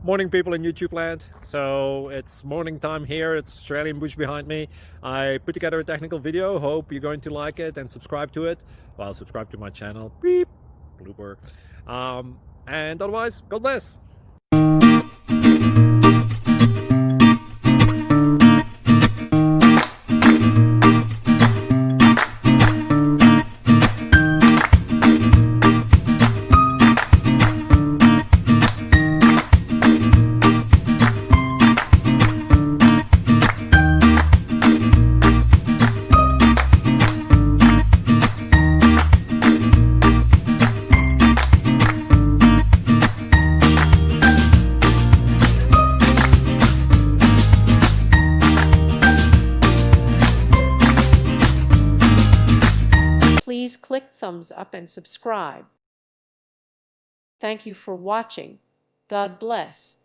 Morning, people in YouTube land. So it's morning time here. It's Australian bush behind me. I put together a technical video. Hope you're going to like it and subscribe to it. Well, subscribe to my channel. Beep, blooper. And otherwise, God bless. Please click thumbs up and subscribe. Thank you for watching. God bless.